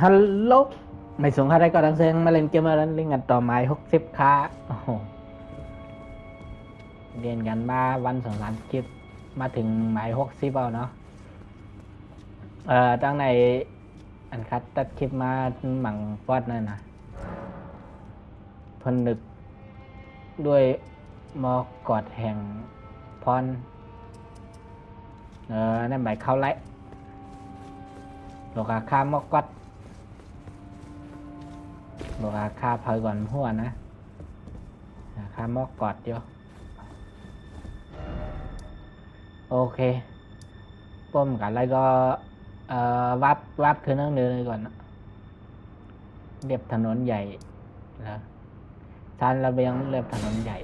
ฮัลโหลไม่ส่งอะไรก็ดังเสียงมาเล่นเกมมาเล่นกันต่อไม้60ค่ะโอ้โหเรียนกันมาวันสองสามคลิปมาถึงไม้60เอาเนาะตั้งในอันคัดตัดคลิปมาหมั่งฟอดนั่นนะพนึกด้วยมอกอดแห่งพรนั่นหมายเข้าไล่โลกาค่ามอกอดโลกาค่าเพยก่อนหัวนะค่ามอกอดเดียวโอเคป้มกันแล้วก็วับคือนั่งเดินเลยก่อนนะเรียบถนนใหญ่นะชานระเบียงเรียบถนนใหญ่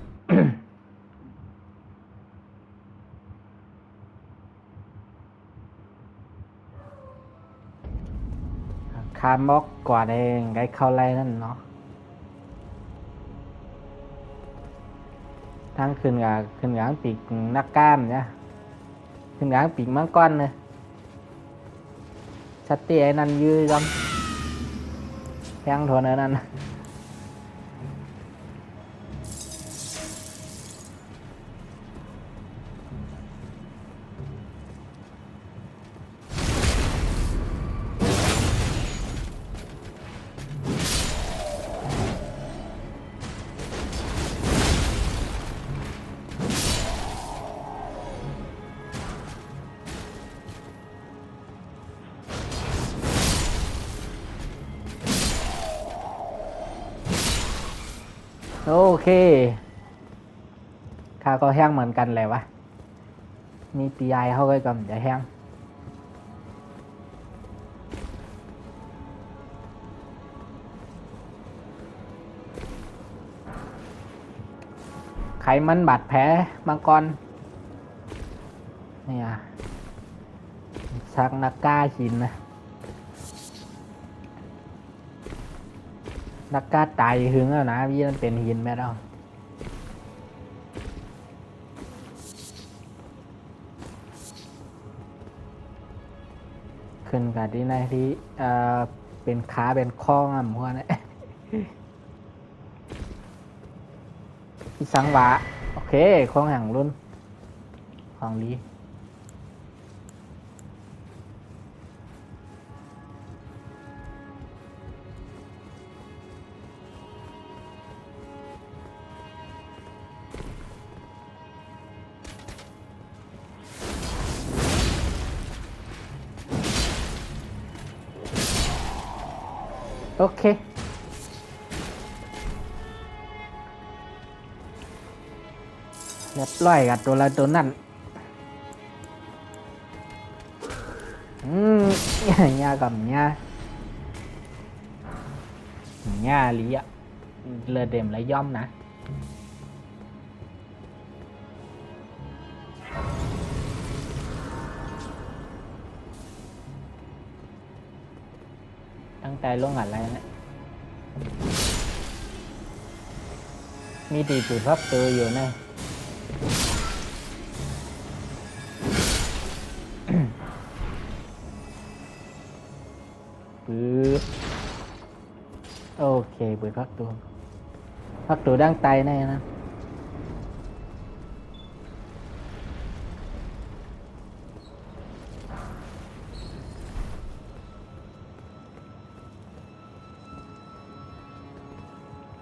คามอกกว่าเองไกเข้าไรนั่นเนาะทั้งขึ้นกับปีกนักกล้ามเนี่ยขึ้นกับปีกมังกรเลยชัดเตี้ยนั่นยืดจำแข้งโทนนั่นโอเคข้าก็แห้งเหมือนกันเลยวะมีปีไอเข้าไปก่อนจะแห้งไขมันบาดแผลมังกรเนี่ยสักนักกล้าหินนะนักกล้าตายหึงแล้วนะพี่มันเป็นหินแม่เราขึ้นกับที่ไหนที่เป็นขาเป็นข้องอ่ะพวกนี้ที่สังวะโอเคข้องแห่งรุ่นของดีโอเคเรียบร้อยกับตัวละตัวนั่นหญ้ากับหญ้าลีอะเลอเดมและย่อมนะตั้งใจลงอะไรนะมีตีจุดพับตัวอยู่นะปื๊บโอเคปืนพักตัวดังไตแน่นะ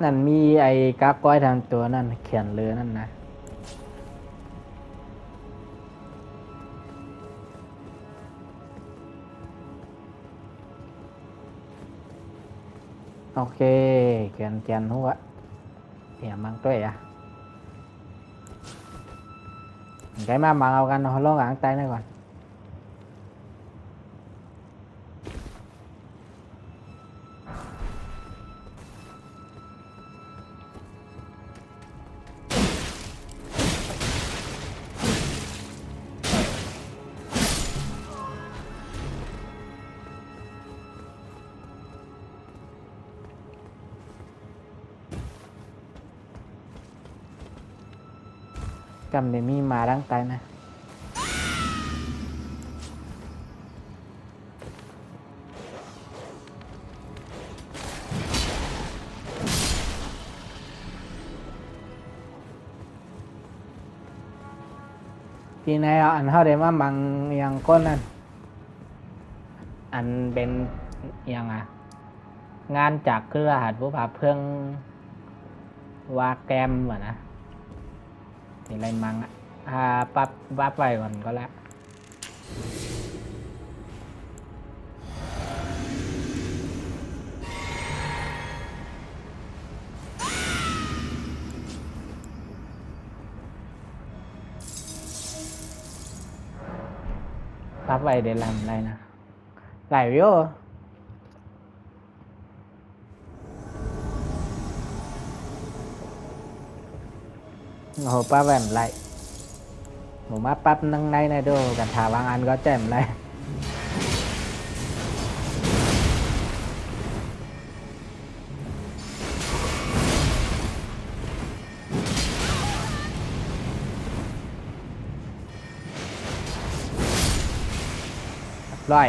นั่นมีไอ้กราฟก้อยทางตัวนั่นเขียนเลยนั่นนะโอเคเขียนหัวเดี๋ยวมังตัวอ่ะcái mà bằng ao gan nó lo gắng tay này còn cầm để mi mà đang tay này โ ทีในอันเท่าเดมาบังอย่างก้นนั่นอันเป็นอย่างงานจากเครือหัดผู้ผาเพิ่งว่าแกมวะนะอะไรมังปั๊บวับไปก่อนก็แล้วปั๊บไปเดี๋ยวlàmอะไรนะไหลวิวhồปั๊บแบบไรผมมาปั๊บนั่งในนะดูกันถาบางอันก็แจ่มเลยร้อย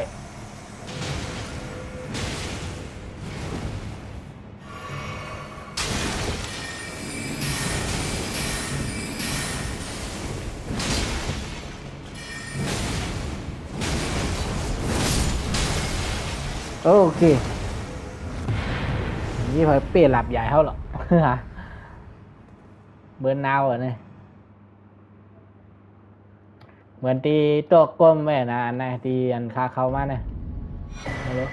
โอเคนี่phảiเปลี่ยนหลับใหญ่เขาหรอฮะเบิร์นนาวเหรอเนี่ยเหมือนตีโต๊ะก้มไว้นะอันนะตีอันคาเข้ามาเนี่ยไม่รู้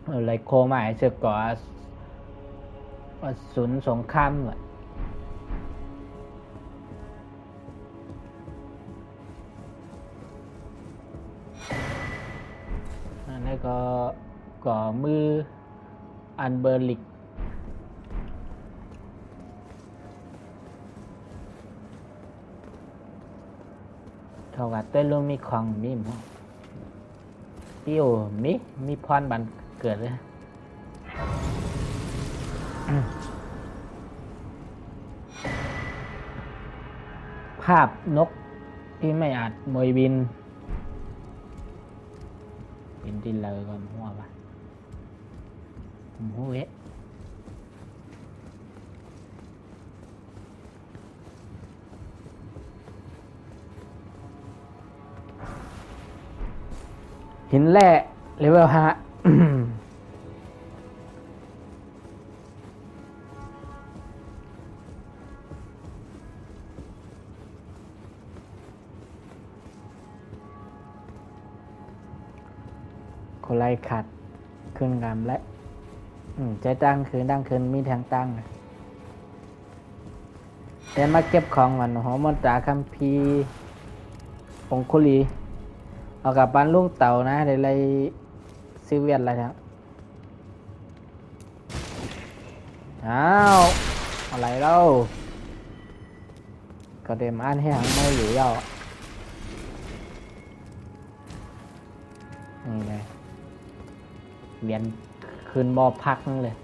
อะไรโคมาไอ้เสือก่อศูนย์สงครามอ่ะอันนี้ก็ก่อมืออันเบอร์ลิกเท่ากับเต้นลูกมีของมีมั้งพี่โอมีพรบันเกิดเลยภาพนกที่ไม่อาจมวยบินที่เลยก่อนหัวปะหัวเอ๊ะหินแร่เลเวล5คนไล่ขัดขึ้นงามและใจตั้งคืนมีทางตั้งแต่มาเก็บของก่อนหอมนตราคัมภีร์องคุลีเอากับบ้านลุงเต่านะได้เลยซีเวียนอะไรนะอ้าวอะไรเล่าก็เดมอันให้หังไม่อยู่ยาวนี่เลยเวียนคืนบอพักนั่นเลย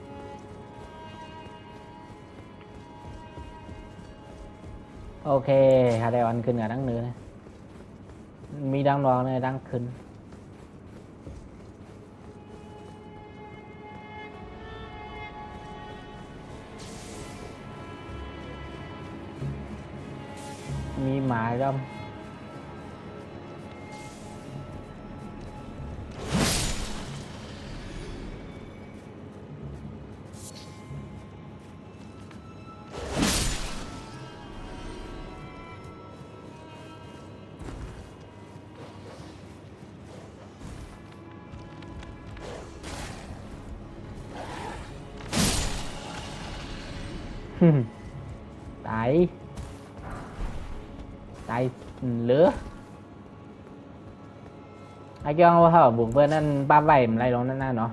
โอเคฮาไดวันขึ้นกับดังเนื้อนะมีดังรองเลยดังขึ้นมีหมาจ้ำตายเหลือไอ้เจ้าว่าเขาบุกเพื่อนนั่นบ้าใบอะไรลงนั่นน่ะเนาะ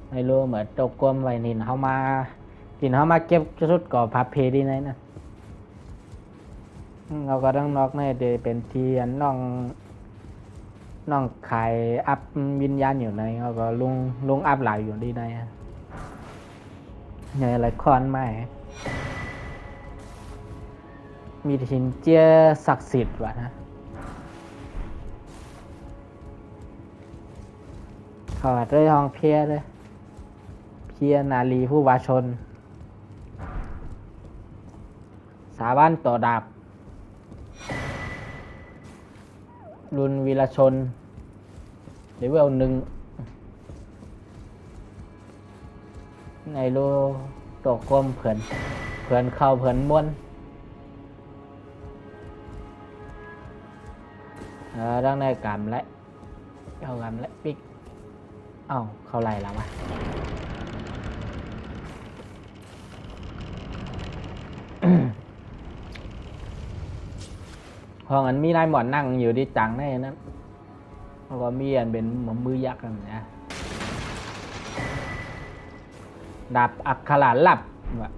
ไม่รู้เหมือนตกกลมไว้นินเขามาเก็บชุดก่อพับเพดีไหนนะเราก็ต้องนอกในเดเป็นทีอันน้องขายอัพวิญญาณอยู่ในเขาก็ลุงอัพหลายอยู่ดีในเนี่ยอะไรคอนไม่มีหินเจียศักดิ์สิทธิ์วะนะเขาด้วยทองเพียเลยเพียนาลีผู้วาชนสาบ้านต่อดาบ รุนวีรชนเลเวล1ในโลตกกลมเผื่อนเข้าเผื่อนม้วนđang này cảm lạiเข้ากันและปิ๊กเข้าไหลแล้ววะห้องอันมีนายหมอนนั่งอยู่ที่จังได้นั้นเพราะว่ามีอันเป็นมือยักษ์กันนะดับอักขระลับวะ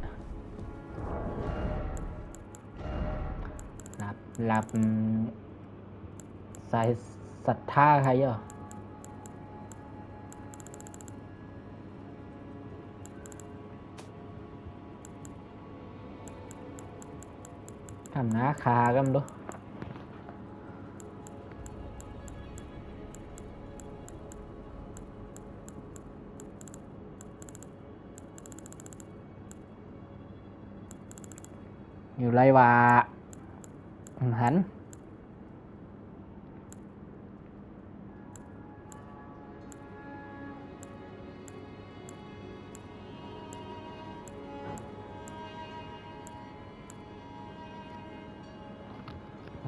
ดับสายศรัทธาใครอ่ะทำหน้าคากันดูอยู่ไรวะหัน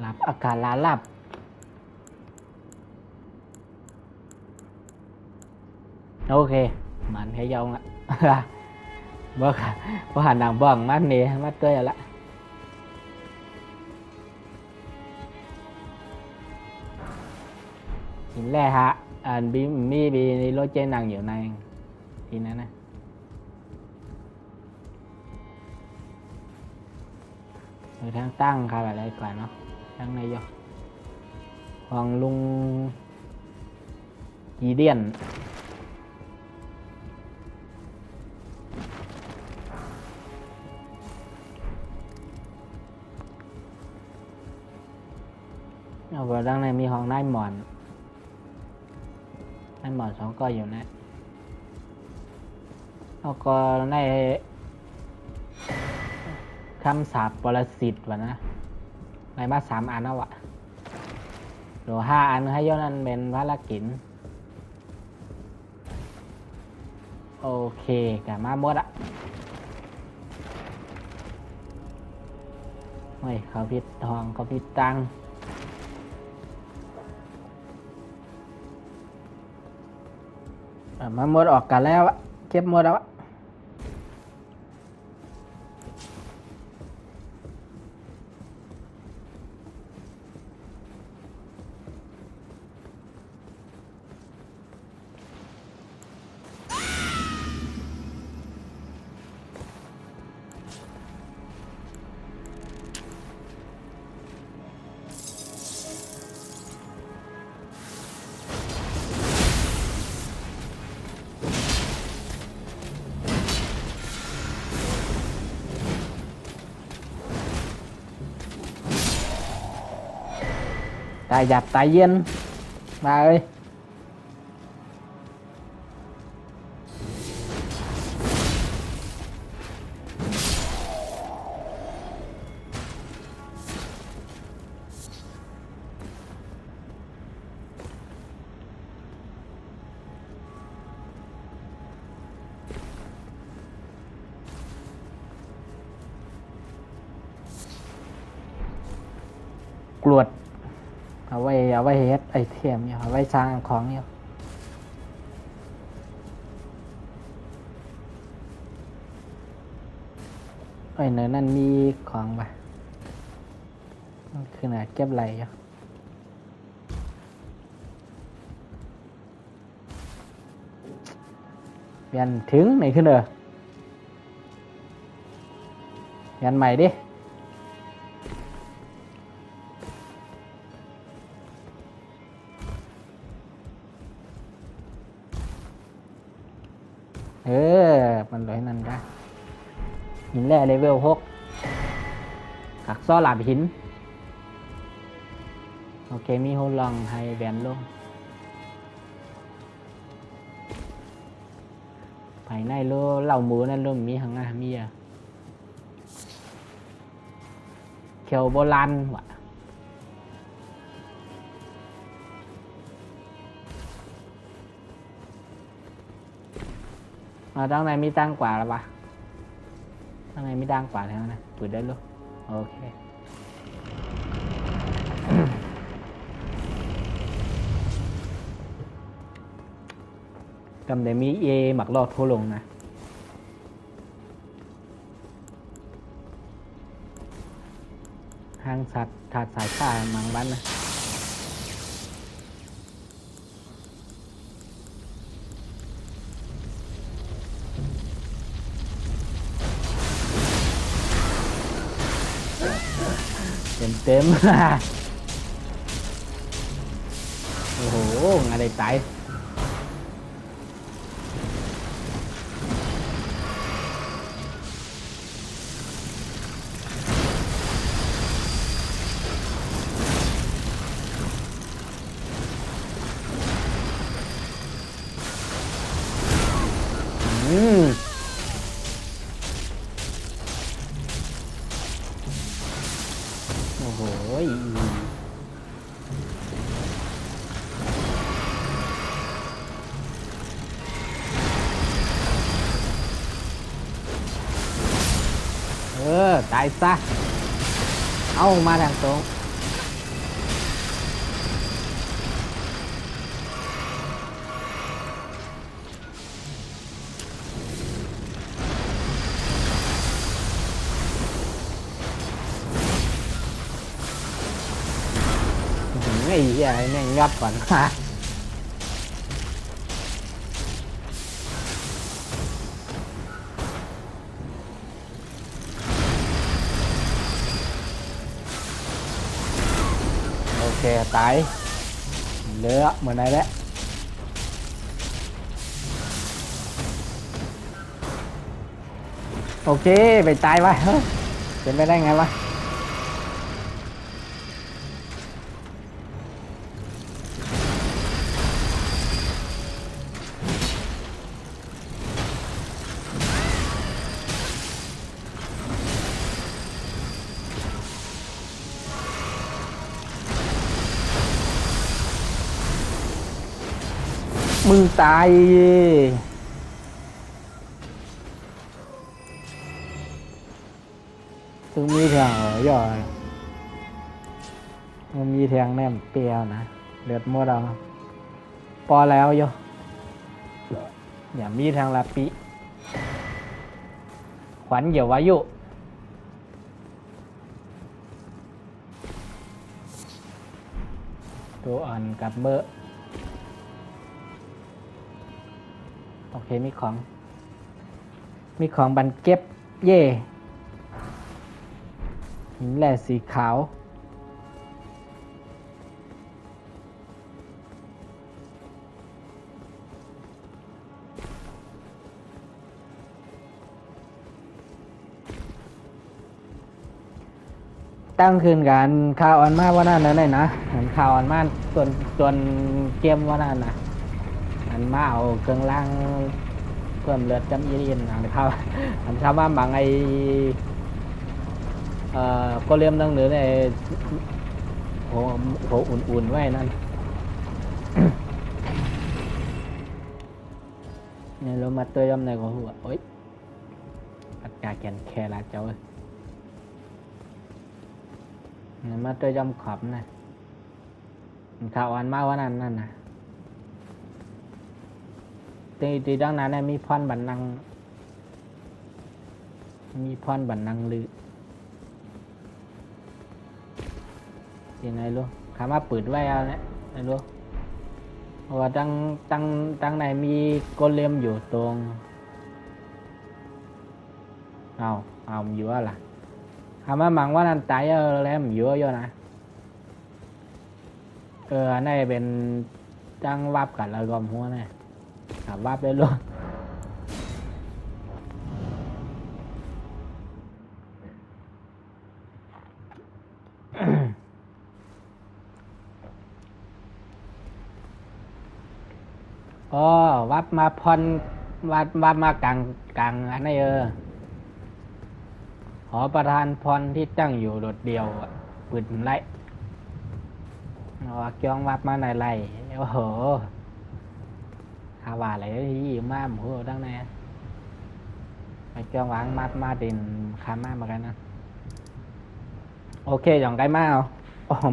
รับอาการลาลับโอเคมันให้ยองอ่ะบ่หันดังบ้องมัดนี่มัดเกยละหินแร่ฮะมีโรเจนดังอยู่ในทีนั้นนะทางตั้งครับอะไรก่อนเนาะทางในยกของลุงกีเดียนเอาไปด้านในมีห้องได้หมอน2ก้อยอยู่นะเอาก็ในคำสาปปรสิตวะนะในมา3 อันแล้วอะหรือ5 อันให้ย้อนนั้นเป็นภารกิจโอเคกับมาหมดอะเฮ้ยเขาพิษทองเขาพิษตังมาหมดออกกันแล้วอะเก็บหมดแล้วอะตายหยับตายเย็นมาเอ้ยกรวดเอาไว้เฮ็ดไอเทมเนี่ยเอาไว้สร้างของเนี่ยไอ้เนื้อนั่นมีของป่ะคือน่ะเก็บไหลอยู่เปลี่ยนถึงไหนขึ้นเด้อเปลี่ยนใหม่ดิมันเลยนั่นได้หินแร่เลเวล6กักซ้อหลาบหินโอเคมีโฮลองให้แบนลงภายในโลเหล่าหมูนั่นลมมีหังหน้ามีเขียวโบราณวะ ด้านในมีตั้งกว่าแล้วปะด้านในมีตั้งกว่าแล้วนะเปิดได้เลยโอเคกำเดมีเอหมักรอดทั่วลงนะห้างสัตว์ถาดสายผ้ามังบ้านนะเต็มโอ้โหงานได้ตายโอ้โหตายซะเอามาทางตรงไอ้เหี้ยแม่งยอดก่อนมาโอเคตายเหลือเหมือนไหนแล้วโอเคไปตายวะเป็นไปได้ไงวะมึงตายถึงมีแทงย่อมันมีแทงแนมเปรียวนะเลือดหมดเอาพอแล้วโยอย่ามีทางลาปิขวัญเหี่ยววายุตัวอ่อนกับเบอร์โอเคมีของบันเก็บเย่หินแร่สีขาวตั้งคืนกันข่าวอ่อนมากว่านั่นเลยนะเหมือนข่าวอ่อนมากส่วนเกมว่านั่นนะอันมาเอาเครื่องล่างเพิ่มเลือดจำยีนอันข่าวอันข่าวว่าบางไอก็เลี่ยมตั้งเหนือในโหอุ่นๆไว้นั่นเนี่ยเรามาเตยยำในของหัวโอ๊ยปัดกาแกนแคลาเจ้าเนี่ยมาเตยยำขอบนะข่าวอ่อนมากว่านั่นนะตีดังนั้นมีพรบันนังลือยังไงลูกขามาปืดไว้เอาเนี่ยไอ้ลูกเพราะว่าตั้งในมีโกเลมอยู่ตรงเอาอยู่อะไรขามาหมังว่านั่นตายแล้วมันอยู่นะในเป็นจังวับกันแล้วก็หัวเนี่ยวับได้ลูกวับมาพรวับมากลางอันนี้หอประธานพรที่ตั้งอยู่โดดเดียวปืนไล่จ้องวับมาในไล่โอ้โหฮาวาอะไรที่มาหมูดังนั้น cho ván map ma tiền khá ma mà cái này ok dòng cái ma không ồ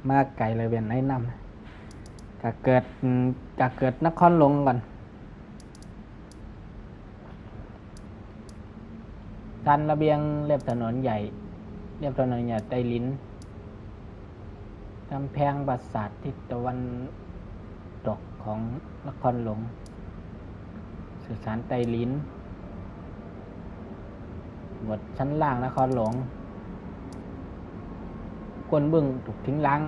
ma càyเลยเป็นไอ้นำกะเกิดนครหลวงก่อนดันระเบียงเรียบถนนใหญ่ใต้ลิ้นกำแพงปราสาททิศตะวันตกของนครหลวงสื่อสารใต้ลิ้นบทชั้นล่างนครหลวงกวนบึ้งถูกทิ้งล้าง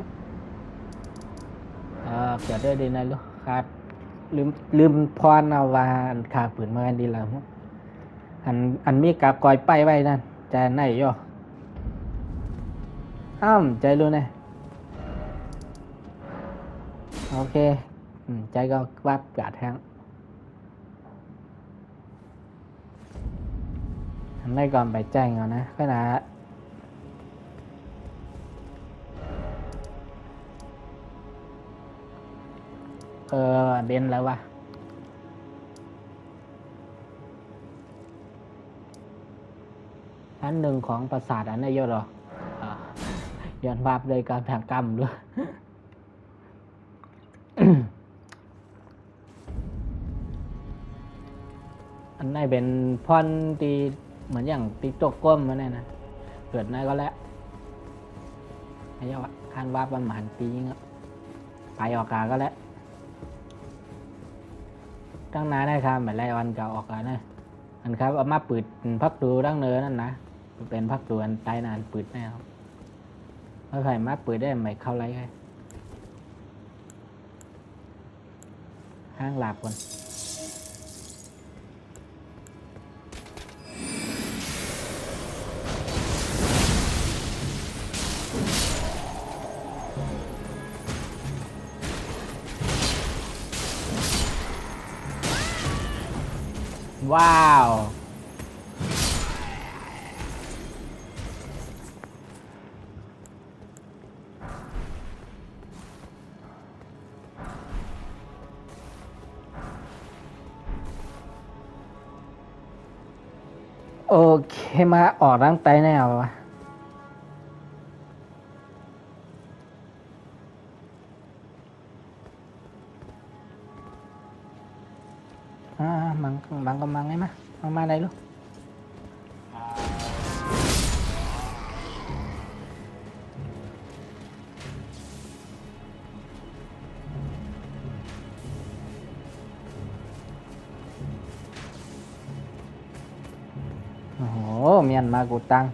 เกิดได้ดีนะลูกขาดลืมพรเอาว่าขาปืนมากันดีแล้วอันมีกาบกอยไปไว้นั่นใจไหนย่อใจรู้นะโอเคใจก็วับกาดแทงอันนี้ก่อนไปแจ้งก่อนนะก็นะเด่นแล้ววะชั้นหนึ่งของปราสาทอันนี้เยอะหรอย้อนภาพเลยการแข่งกรรมด้วย อันนี้เป็นพรตีเหมือนอย่างติ๊กตกก้มมาเนี่ยนะเกิดนั่นก็แล้วไอ้เจ้าคันว่าประมาณปีนี้ไปออกกาก็แล้วตั้งนานนะครับเหมือนไรวันเก่าออกกันนะอันครับเอามาปืดพักดูดั้งเนื้อนั่นนะเป็นพักดูอันตายนานปืดแน่ครับไม่ใครมาปืดได้ไม่เข้าไรใครห้างหลับคนว้าวโอเคมาออกร่างไตแน่วะมังก็มังไงมาได้ลูกโอ้โหเมียนมากูตัง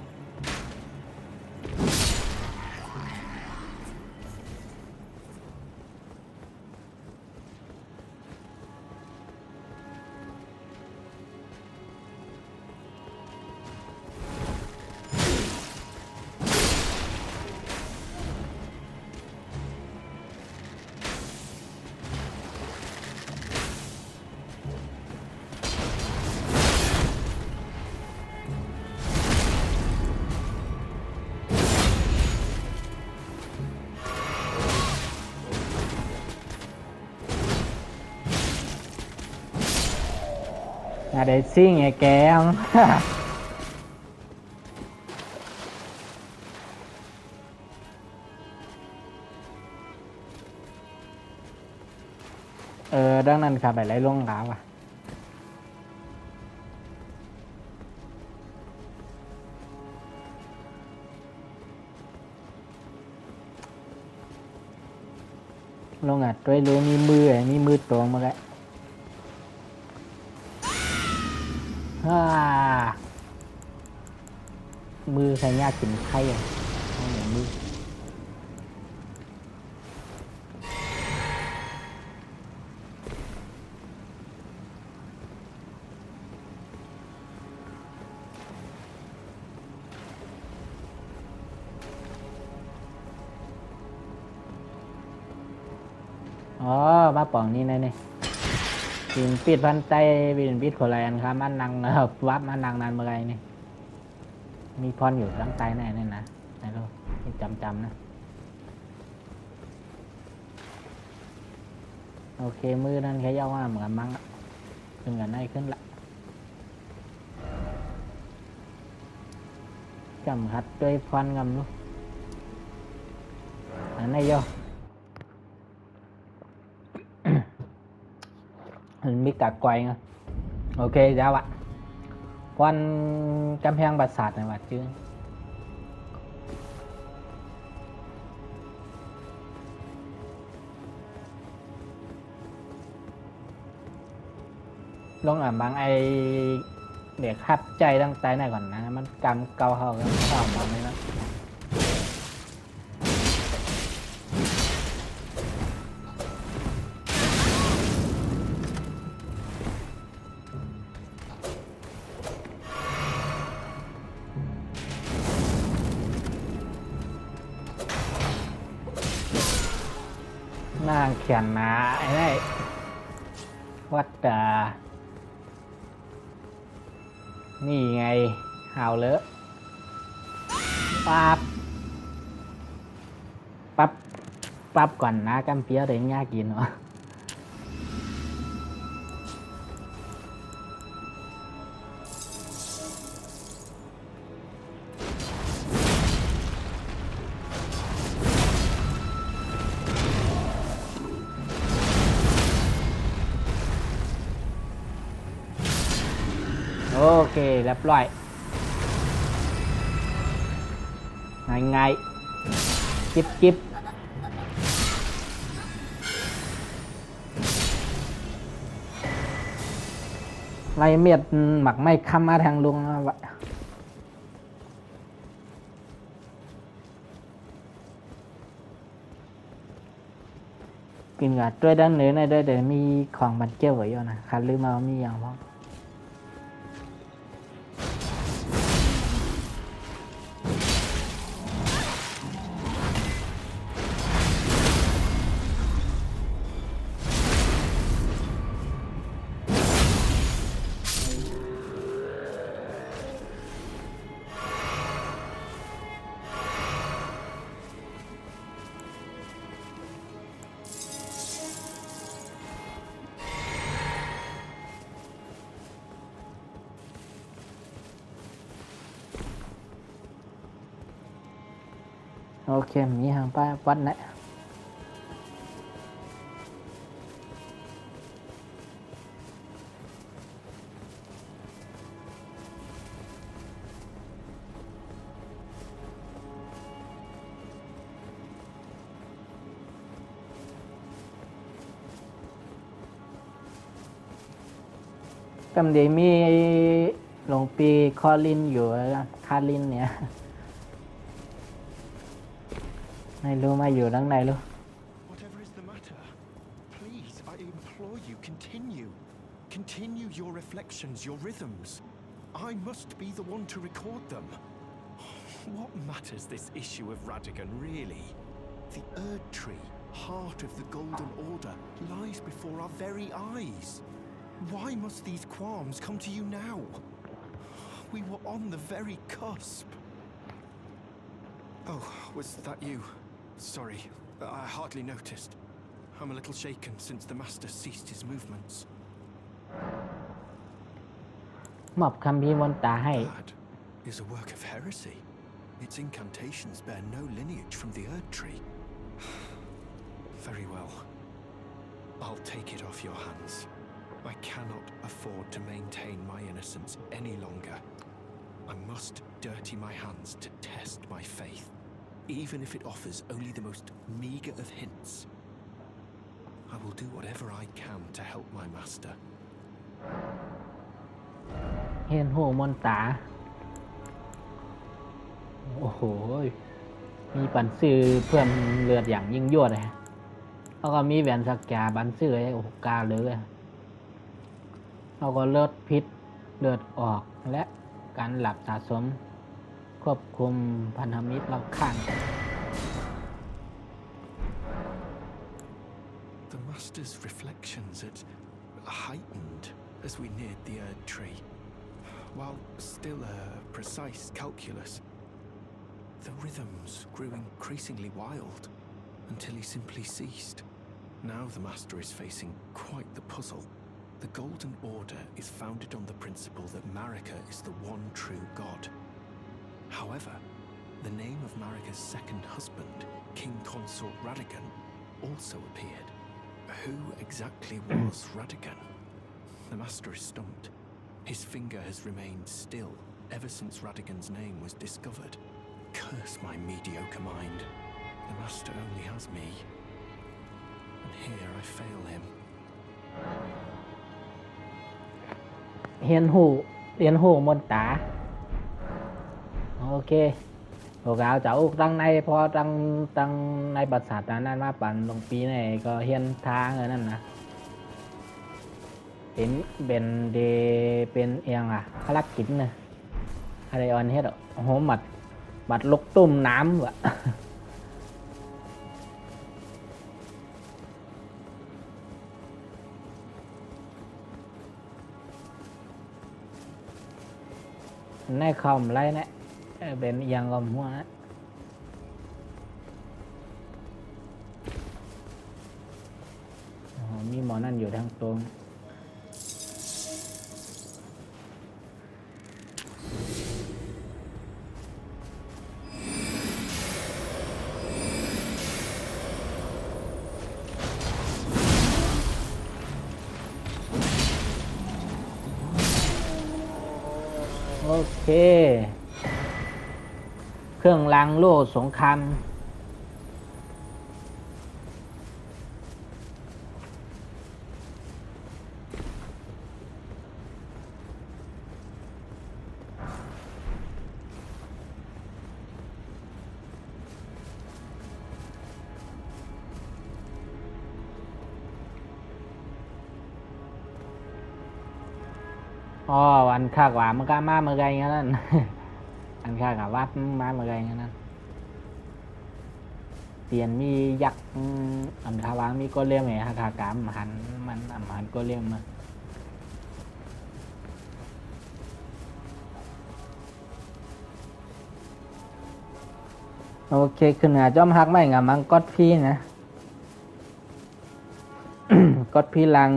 เดี๋ยวซิ่งไอ้แกงดังนั้นครับไปไล่ลงกาว่ะลงด้วยรู้มีมือตรงมาแล้วมือใครยากกินไข่อ่ะมือมาป่องนี่นี่ปินปิดพันใจปินปิดขลายอันครับมันนังวับมันนังนานเมื่อไรนี่มีพรอยู่ทั้งใจแน่นี่นะไหนลูกจำนะโอเคมือนั่นแค่ย่อว่าเหมือนมั้งขึ้นกันได้ขึ้นละ จำคัดด้วยควันกำลูกอันไหนโย mình biết cả quay nha. Ok giá bạn con cam hang bạt sạt này bạn chứ lông ẩm bằng ai để khắp chay đăng tay này còn nó cam cao hơn cái bằng này đó. นางเขียนนะไอ้นี่วัดนี่ไงหาวเลอะปั๊บก่อนนะกัมเปียเดี๋ยวยากกินเนาะโอเคเรียบร้อยง่ายจิบไรเมียดหมักไม่ค้ำมาทางลุงนะวะกินกับด้วยด้านเหนือในด้วยเดี๋ยวมีของบันเจ้าไว้อยู่นะคันลืมมามีอย่างบ้างโอเคมีทางป้ายวัดนะกำเดีมีหลวงปีคอลินอยู่คาลินเนี่ยไม่รู้มาอยู่ดังไหนรู้ Whatever is the matter, please, I implore you, continue your reflections, your rhythms. I must be the one to record them. What matters this issue of Radagon, really? The Erd Tree, heart of the Golden Order, lies before our very eyes. Why must these qualms come to you now? We were on the very cusp. Oh, was that you? Sorry, I hardly noticed. I'm a little shaken since the Master ceased his movements. มอบคำพิมพ์ตาให้ That is a work of heresy. Its incantations bear no lineage from the Erd Tree. Very well. I'll take it off your hands. I cannot afford to maintain my innocence any longer. I must dirty my hands to test my faith, even if it offers only the most meager of hints. I will do whatever I can to help my master. เห็นหูมนตาโอ้โหมีปันซื้อเพื่อนเลือดอย่างยิ่งยวดเลยแล้วก็มีแหวนสักแกบันซื้อโอ้โหกาเลยแล้วก็เลือดพิษเลือดออกและการหลับสะสมควบคุมพันธมิตรรอบข้าง The Master's reflections had heightened as we neared the Erd Tree. While still a precise calculus, the rhythms grew increasingly wild until he simply ceased. Now the Master is facing quite the puzzle. The Golden Order is founded on the principle that Marika is the one true God. However, the name of Marika's second husband, King Consort Radagon, also appeared. Who exactly was Radagon? The master is stumped. His finger has remained still ever since Radagon's name was discovered. Curse my mediocre mind. The master only has me. And here I fail him. เรียนหูมนตาโอเคพวกเราจะอุกตั้งในพอตั้งในภาษาตานั้นมาปั่นลงปีนี่ก็เฮียนทางเลยนั่นนะเป็นเดเป็นเอียงภารกิจนะอะไรออนเฮ็ดโอ้โหบัดลุกตุ่มน้ำวะ ในคอมไรนะเป็นเอียงกอมหัวนะมีหมอนั่นอยู่ทางตรงโอเคเครื่องรางโล่สงครามอ๋ออันข้ากว่ามันก็มาเมื่อไงงั้นนั่น อันข้ากับวัดมาเมื่อไงงั้นนั่นเปลี่ยนมียักษ์อันข้าวางมีก็เลี้ยงไงฮะขากามหันมันหันก็เลี้ยงมาโอเคขึ้นหน้าจอมฮักไม่งามังกดพี่นะ กดพี่ลัง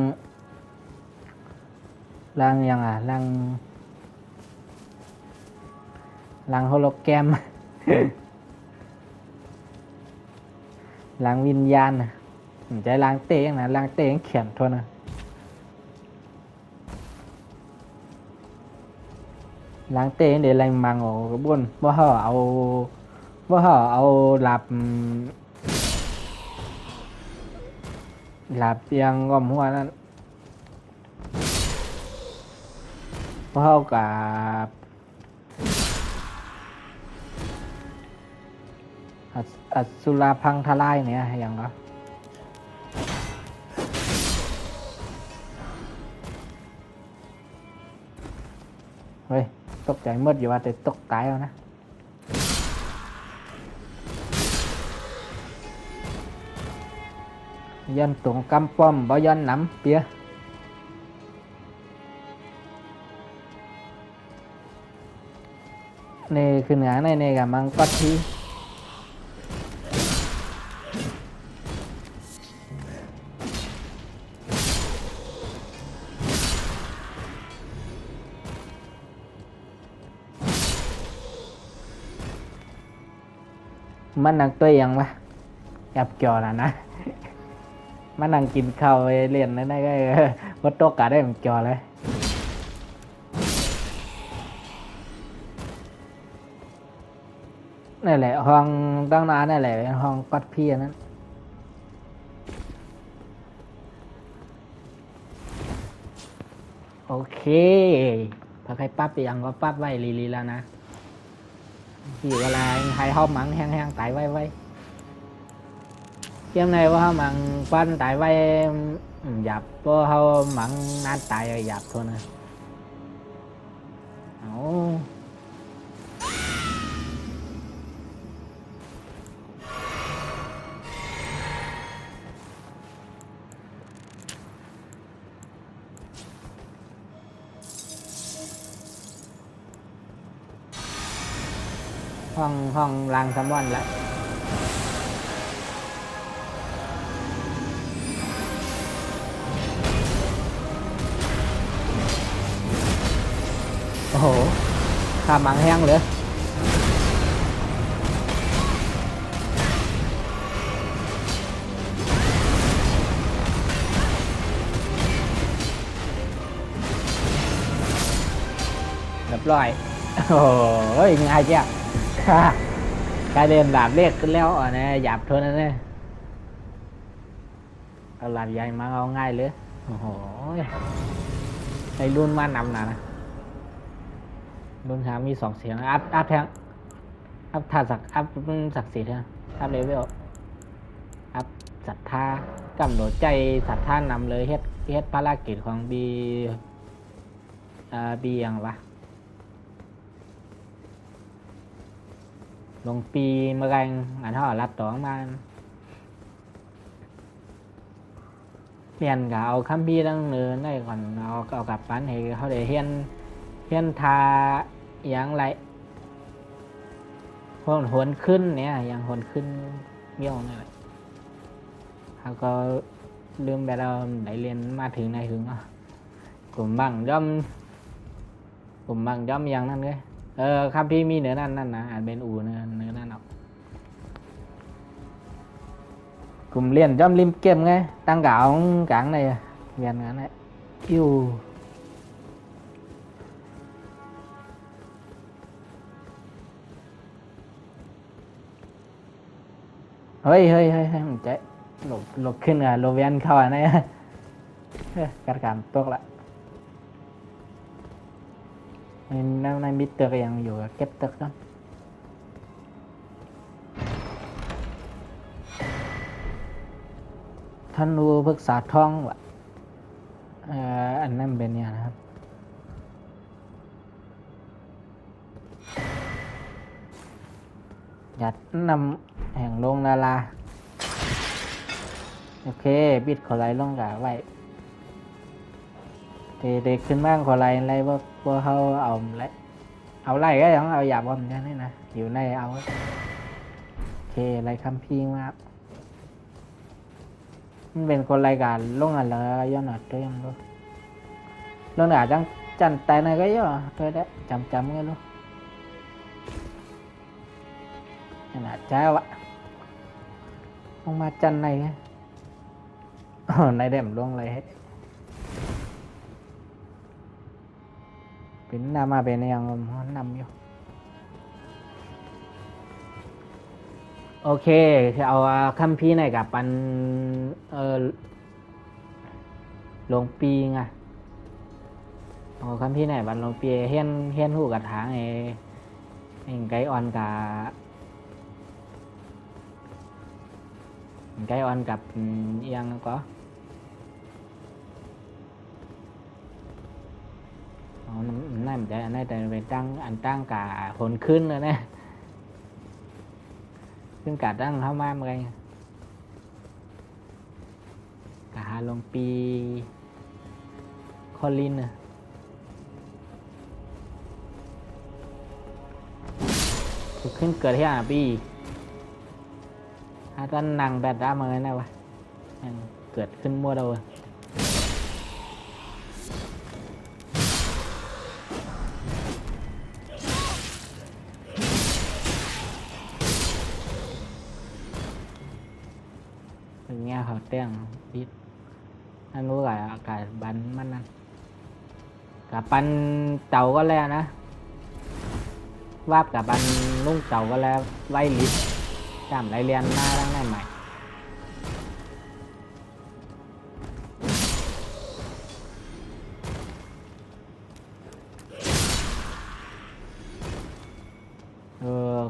ยังลังโฮโลแกรม ลังวิญญาณนะใจลังเตงนะลังเตงเขียนโทษนะลังเตงเดี๋ยวลังมังโอ้กระบุนว่าเขาเอาหลับยังงอมหัวนั่นเพราะเขากับอสุราพังทลายเนี่ยอย่างก็เฮ้ยตกใจมืดอยู่ว่าแต่ตกตายแล้วนะยันตุงกำป้อมบ่ยันน้ำเปียนี่คือเหนือในกับมังกรทีมันนั่งตัวยังวะแอบเกี่ยวแล้วนะ มันนั่งกินข้าวเรียนนั่นได้ก็วัดโต๊ะกะได้มันเกี่ยวเลยนั่นแหละห้องตั้งนานนั่นแหละห้องกัดพี่นั้นโอเคพอใครปั๊บไปยังก็ปั๊บไว้ลีแล้วนะที่เวลาใครห้องมังแห้งๆตายไว้เกมnàyว่ามังปั้นตายไว้หยับเพราะเขามังนานตายหยับthôiนะห้องรางซัมวันแล้วโอ้โหข้ามังแห้งเลย บร้อยโอ้ยง่ายจ้ะการเดินดาบเล็กขึ้นแล้วอ่ะนะหยาบเท่านั้นเลยเอาดาบใหญ่มาเอาง่ายเลยโอ้โหไอ้รุ่นมานำนะรุ่นหามี2 เสียงอัพแทงอัพท่าศักดิ์อัพศักดิ์สิทธิ์นะอัพเลเวลอัพศรัทธากำหนดใจศรัทธานำเลยเฮ็ดภารกิจของบีอย่างวะลงปีเมื่อไงอันเท่ารับต่อมาเรียนกับเอาคัมภีร์ตั้งเนินได้ก่อนเอากลับปันให้เขาได้เฮียนทาอย่างไรหนขึ้นเนี่ยอย่างหนขึ้นเมี่ยวนี่แหละเขาก็ลืมไปเราได้เรียนมาถึงไหนถึงกลุ่มบังย่อมอย่างนั้นเลยครับพี่มีเนื้อนั่นนะอ่านเป็นเนื้อนั่นออกกลุ่มเรียนย่อมริมเก็บไงตั้งกาวกลางnàyเรียนงั้นđấy yêuเฮ้ยมันใจหลบขึ้นโลเวียนเข้าnàyการการตกละในมิเตอร์ก็ยังอยู่เก็บตึกนะท่านรู้พึกษาทองวะอันนั้นเป็นเนี่ยนะครับยัดนำแห่งลงนาลาโอเคบิดขอไล่ลงกับไว้เด็กขึ้นบ้างขอไล่อะไรว่าเขาเอาไล่ก็ยังเอาหยาบว่ามันนี่นะอยู่ในเอาโอเคไล่คำพิงมามันเป็นคนรายการลงอะไรย้อนหน่อยตัวยังรู้ลงหน่อยจันแต่ไหนก็ย่อตัวได้จำกันรู้ขนาดเจ้าวะลงมาจันในไงในเด่มลงอะไรเป็นนามาเป็นยังนำอยู่โอเคจะเอาคัมภีร์ไหนกับปันลงปีไงเอาคัมภีร์ไหนปันลงปีเฮียนหูกระถางไอ้ไก่ออนกับยังก็นั่นแต่อันนั้นแต่เป็นตั้งกาผลขึ้นเลยนะขึ้นกาตั้งเข้ามาเมื่อไงกาลงปีคอลินขึ้นเกิดที่ปีถ้าท่านนั่งแบบด้ามือนะวะเกิดขึ้นมั่วเราเงี้ยเขาเตี้ยงปิดนั่นรู้กับอากาศบันมันนั่นกับปันเต่าก็แล้วนะวาบกับปันลุ่งเต่าก็แล้วไล่ลิฟจำไรเรียนหน้าตั้งได้ใหม่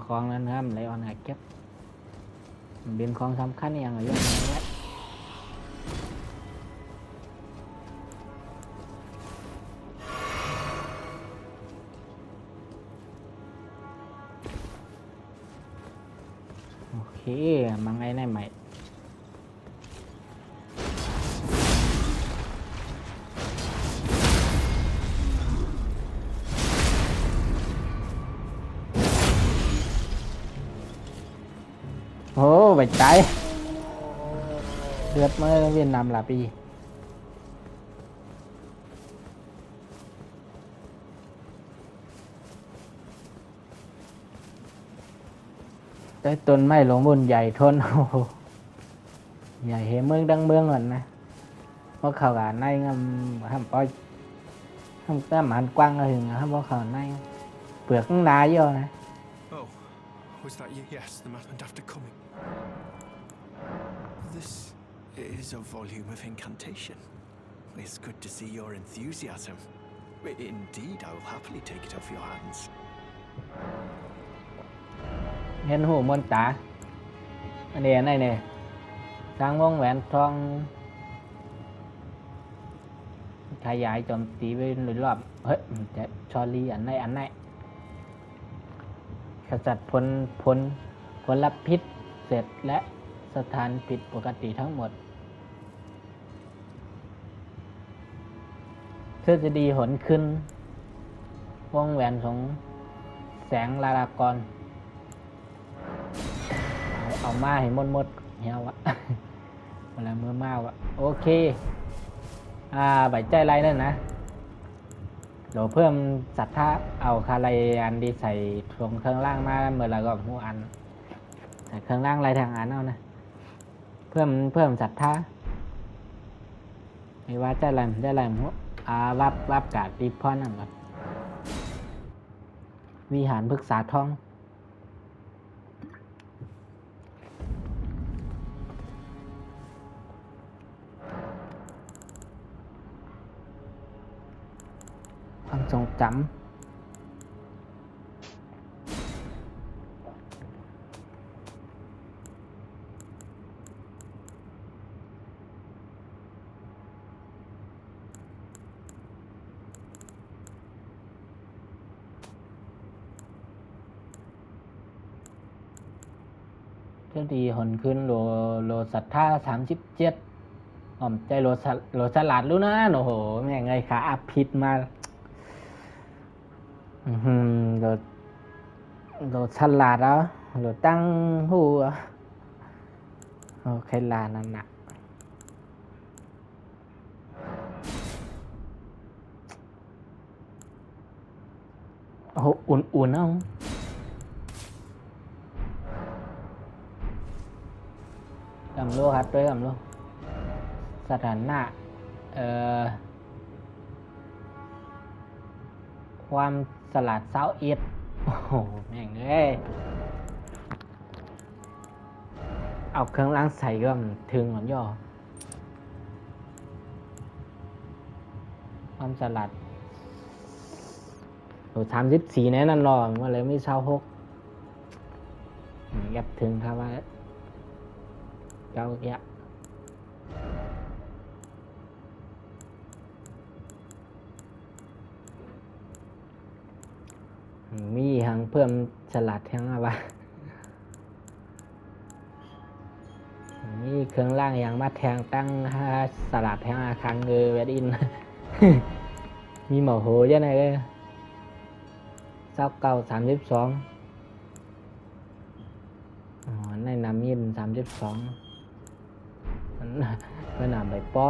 ของนั้นครับไรออนหาเก็บเป็นของสำคัญอย่างไรอย่างนี้โอเคมังไงได้ไหมโอ้ไปใจเลือดเมื่อเวียดนามหลายปีได้ต้นไม้หลงบุญใหญ่ทนโอ้ใหญ่เหเมืองดังเมืองก่อนนะเพราะเขากาในงำทำป้อย không ta màn quăng rồi không có khả năng vượt đá vô này. Oh, was that you? Yes, the man and after coming. This is a volume of incantation. It's good to see your enthusiasm. Indeed, I will happily take it off your hands. Nhân hủ môn tả. Anh này nè. Sáng vong vẹn thong ขยายโจมตีไปรอบเฮ้ยจะชอรี่อันไหนขจัดผลพิษเสร็จและสถานผิดปกติทั้งหมดทฤษฎีหนขึ้นวงแหวนของแสงลารากรเอามาให้หมดเหี่ยวะเวลาเมื่อมาวะโอเคใบใจไรนั่นนะเดี๋ยวเพิ่มศรัทธาเอาคาไรอันดีใส่ทรงเครื่องล่างมาเมื่อไรก็หัวอันใส่เครื่องล่างไรทางอันเอานะเพิ่มศรัทธาไม่ว่าใจไรได้ไรหัววับกาดดีพ่อนั่นก่อนวิหารพฤกษาทองความทรงจำก็ดีหนขึ้นโลศรัทธา37อ๋อมใจโลสลัดรู้นะโอ้โหแม่งไงขาอับพิษมาโลสลัดแล้วโลตั้งหูโอเคลานั่นน่ะโอ้โหอุ่นๆเอากำลังครับด้วยกำลังสถานะความสลัดเซาเอ็ดโอ้โหแม่งเอ้ยเอาเครื่องล้างใส่ก็ถึงหมดย่อความสลัดโอ้34แน่นอนรอมาเลยไม่เช้า6ยับถึงครับว่าเก้าแยะมีหังเพิ่มสลัดแทงอะไรมีเครื่องล่างอย่างมาแทงตั้งสลัดแทงอาคังเงยเวดอิน มีหมอโหยังไงเลย29 32ในน้ำยิน32มันนำไปป้อ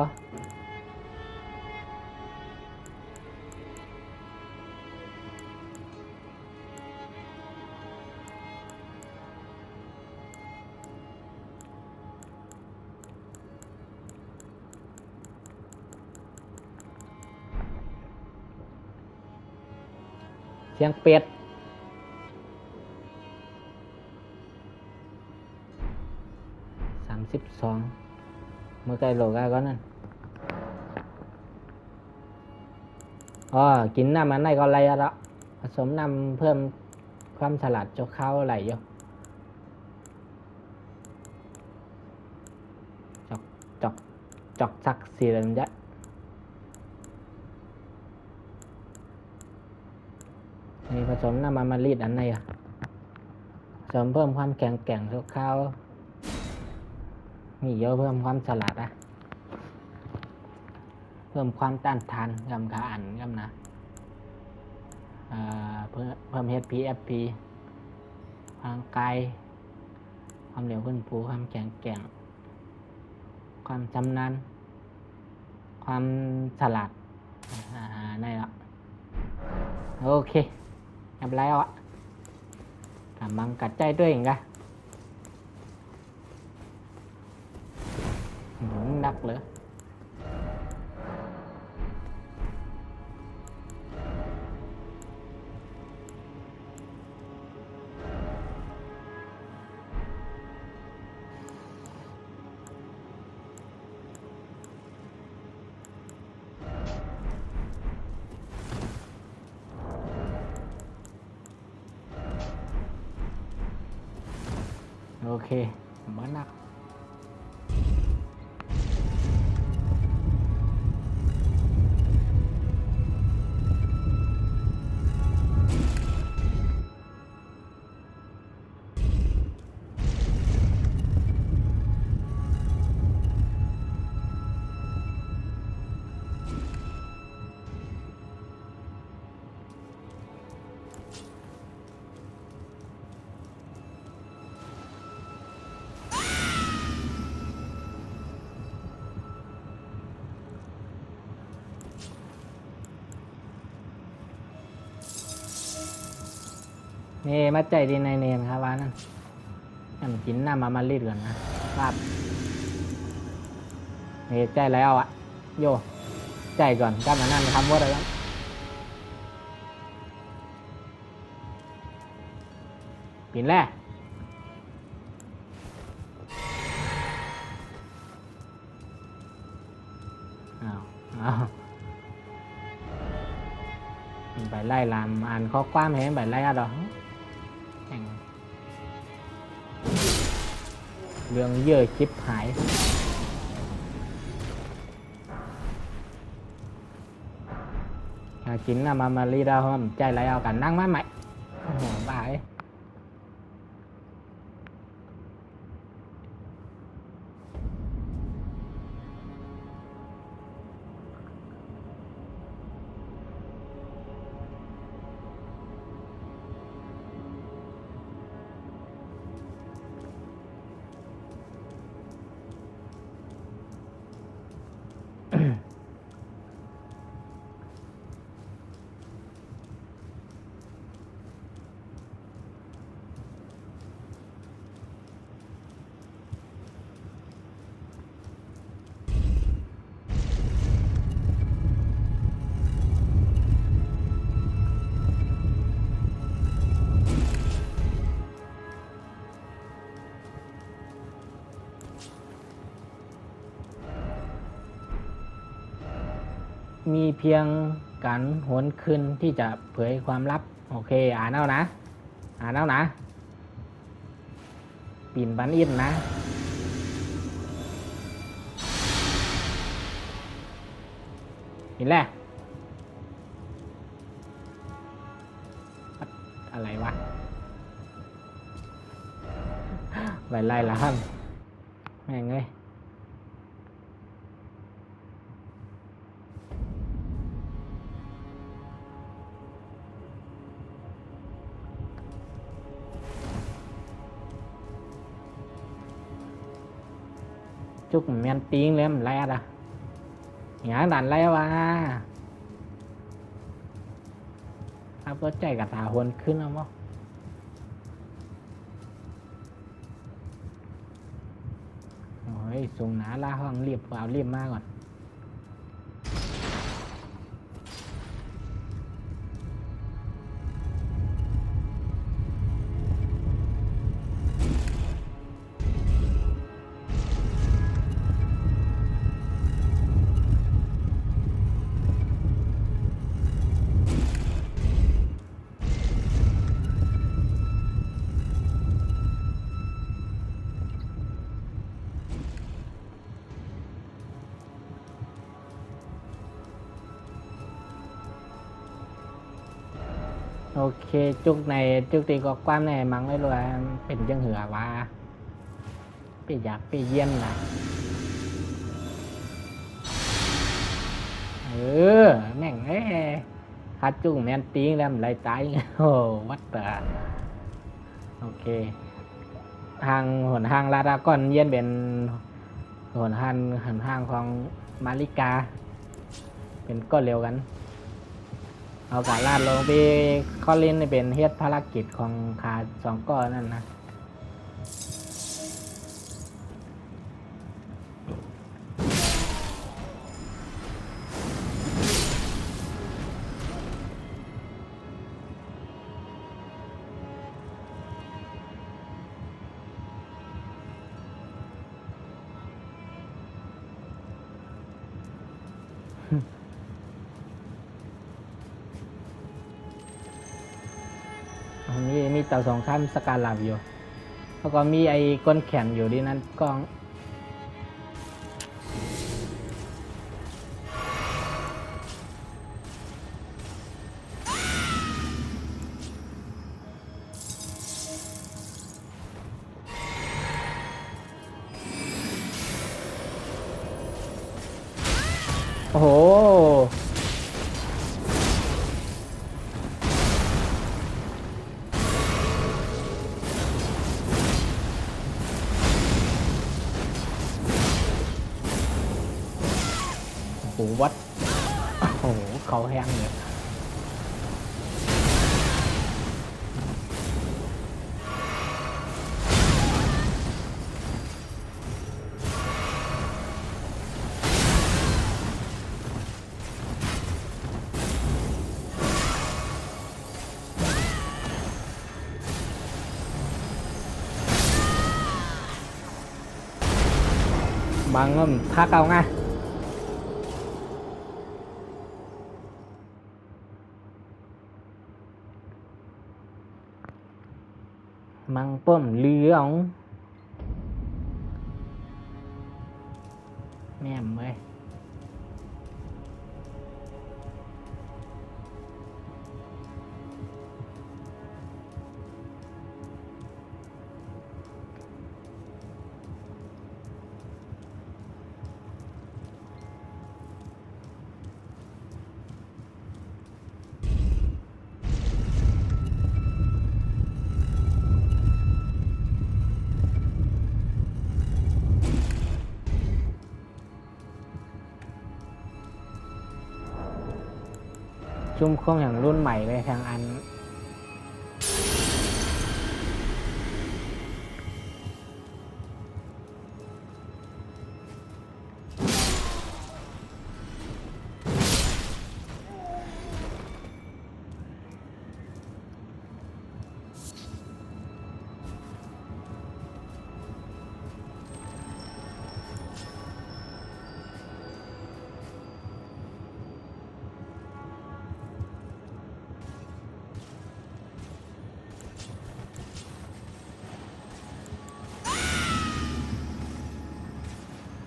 เสียงเป็ด32เมื่อไกลโลกาก็นั่นกินน้ำมันได้ก็ไรละผสมน้ำเพิ่มความฉลาดจะเข้าไหลอยู่จอกสักสีเหลืองจะนี่ผสมน้ำมันรีดอันไหนผสมเพิ่มความแข็งแกร่งจะเข้ามีเยอะเพิ่มความฉลาดเพิ่มความต้านทานกำขาอันกำนะเพิ่ม HP FP ร่างกายความเร็วขึ้นภูความแข็งแกร่งความชำนาญความฉลาดได้ละโอเคเรียบร้อยอ่ะกำลังกัดใจด้วยเองกะนักเลย เคบ้านนักนี่มาใจดีในเนนครับว่านั่นน้ำกินน้ำมารีดก่อนนะลาบนี่ใจแล้วอ่ะโยใจก่อนกลับมานั่นทำว่าอะไรแล้วปินแรกอ้าวใบไล่ลามอ่านข้อความเห็นใบไล่อะดอกแห่งเรื่องเยอะชิปหายกินนะมาลีดาhômใจไรเอากันนั่งมาใหม่โอ้โหบ้าเอ้ยมีเพียงการหวนคืนที่จะเผยความลับโอเคอ่านเอานะอ่านเอานะปิ่นบันอินนะนี่แหละอะไรวะไปไล่ละฮั่นแม่งเอ้ยจุกเมียนตีงเลยมันแรดอ่ะอย่างดันแล้วว่ะครับก็ใจกับตาหวนขึ้นแล้วมั้งโอ้ยสูงหนาล่าห้องรีบเอารีบมาก่อนโอเคจุกในจุกตีก็ความในมังไม่รู้เป็นจังเหือว่าไปอยากไปเยี่ยมนะแม่งฮัดจุกแมนตีงแล้วมันไรตายโอ้วัดเตอโอเคทางหนทางลาดาก่อนเยี่ยนเป็นหนทางของมาริกาเป็นก็เร็วกันเอาการลาดลงไปข้อเล่นเป็นเฮ็ดภารกิจของขา2ก้อนนั่นนะตรงนี้มีเต่า2 ชั้นสกาลาบอยู่ แล้วก็มีไอ้ก้นแขนอยู่ดีนั้นกล้องโอ้โหโอ้โหวัดโอ้โหเขาแห้งเลยบางก็พักเอาไงมังป้อมเหลืองแม่มเลยชุ่มเครื่องอย่างรุ่นใหม่เลยทางอัน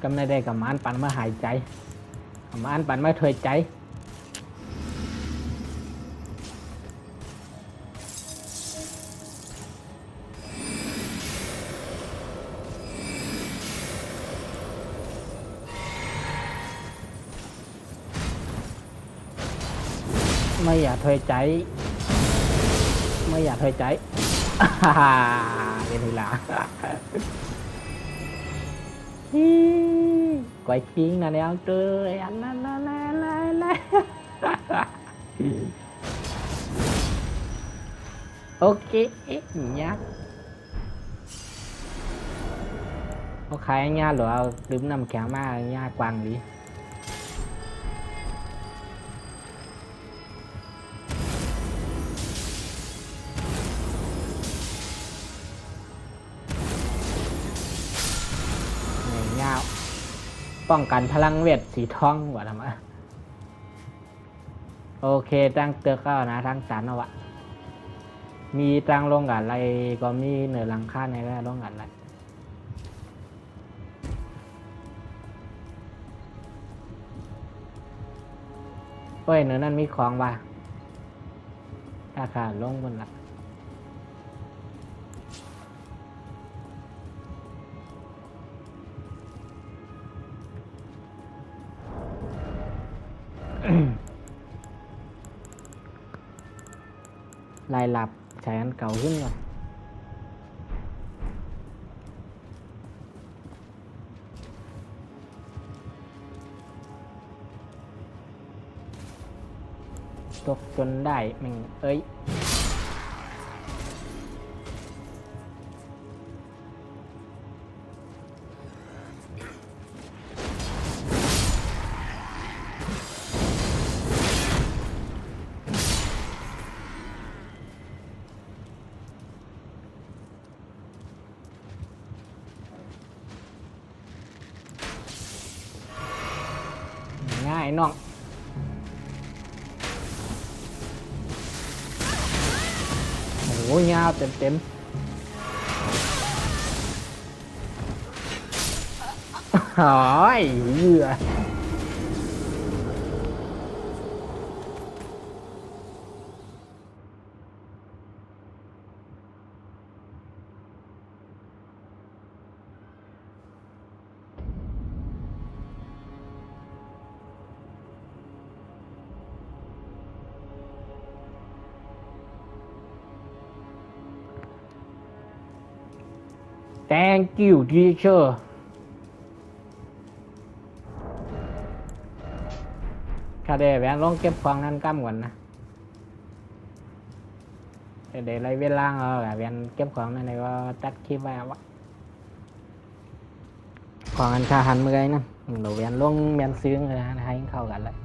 กำในได้กับมันปันมาหายใจกับมันปันมาถอยใจไม่อยากถอยใจไม่อยากถอยใจเป็นเวลาquay chiến là đeo tươi anh la ok nhá ok nha lụa đứng nằm kẹo ma nha quàng đi nhau ป้องกันพลังเวทสีทองกว่าทำไมโอเคตั้งเตือกก็นะทั้งสารเอาวะมีตั้งลงกันอะไรก็มีเหนือหลังค่าในแร่ลงกันอะไรเฮ้ยเหนือนั่นมีของว่ะถ้าขาดลงบนละลายหลับใช้อันเก่าขึ้นก่อนตกจนได้มึงเอ้ยง่ายน้องโอ้ยยาวเต็ม หอยเหยื่อThank you teacher ข้าได้แหวนลงเก็บของนั้นกำก่อนนะเดี๋ยวไรเวลาแหวนเก็บของนั่นเลยก็ตัดคลิปไว้วะของอันคาหันเมื่อไงนะเดี๋ยวแหวนลงแหวนซื้อเลยนะให้เข้ากันเลย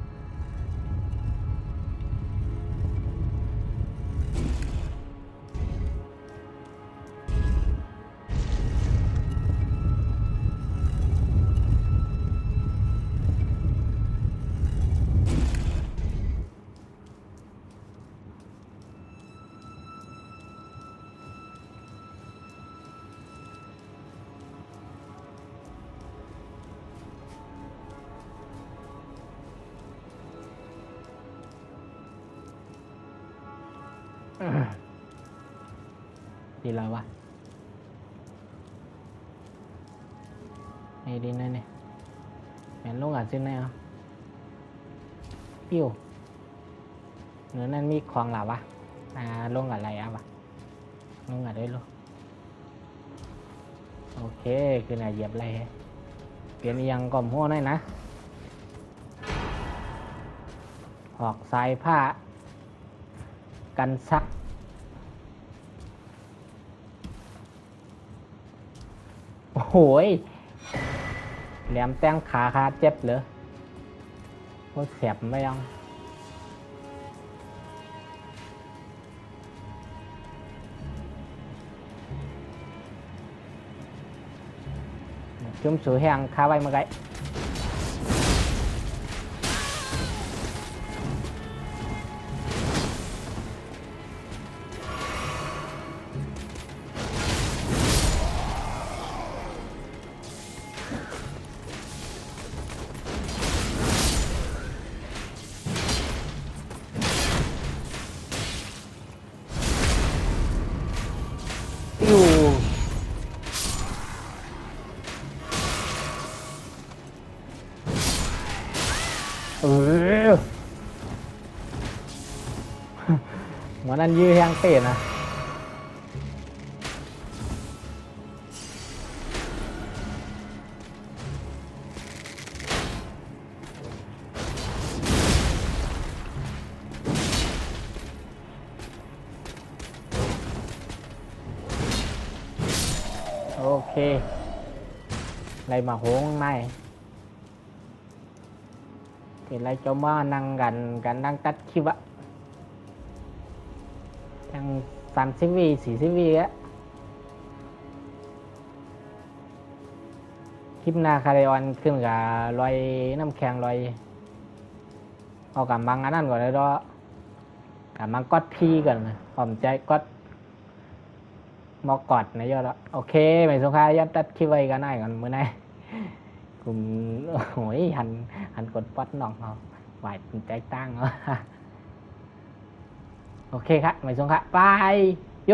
ดีแล้ววะไอ้ดินนั่นเนี่ยแหวนลงอ่ะซื้อไหนอ่ะปิ้วเนื้อนั่นมีของหรอวะลงอะไรอ่ะวะลงอะไรด้วยลูกโอเคคือไหนเหยียบอะไรเปลี่ยนยังก่อมหัวหน่อยนะหอกสายผ้ากันซักโอ้โหแหลมแต้งขาเจ็บเลยโคตรแสบไม่ยังจุ่มสูแห้งคาไว้มาไกลอยู่หมอนั่นยื้อแห้งเตะนะโอเคอะไรมาโหงไม่thì lấy cho má năng gần đang tắt khi vậy đang 30 วิ40 วิá คลิปหน้าคาริออนขึ้นกับลอยน้ำแข็งลอยเอากับมังอันนั้นก่อนเลยด้วยกับมังก๊อตพี่ก่อนนะผมใจก๊อตมอกอดนะยอดละโอเคไม่สงสัยยัดตัดคลิปไว้กันได้ก่อนมื้อนี้ผมโอ้ยหันกดป๊อตน้องเขาไหวใจตั้งเหรอโอเคครับไม่สงสัยไปโย